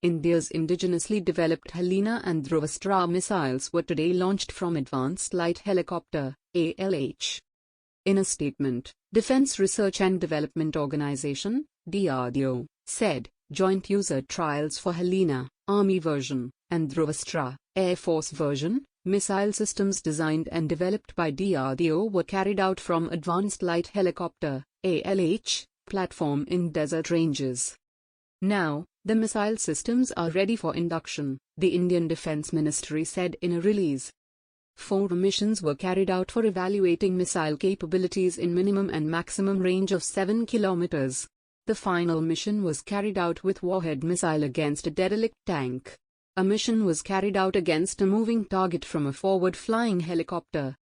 India's indigenously developed Helina and Dhruvastra missiles were today launched from Advanced Light Helicopter (ALH). In a statement, Defense Research and Development Organization (DRDO) said, joint user trials for Helina, Army version, and Dhruvastra, Air Force version, missile systems designed and developed by DRDO were carried out from Advanced Light Helicopter (ALH) platform in desert ranges. Now, the missile systems are ready for induction, the Indian Defence Ministry said in a release. 4 missions were carried out for evaluating missile capabilities in minimum and maximum range of 7 kilometers. The final mission was carried out with warhead missile against a derelict tank. A mission was carried out against a moving target from a forward-flying helicopter.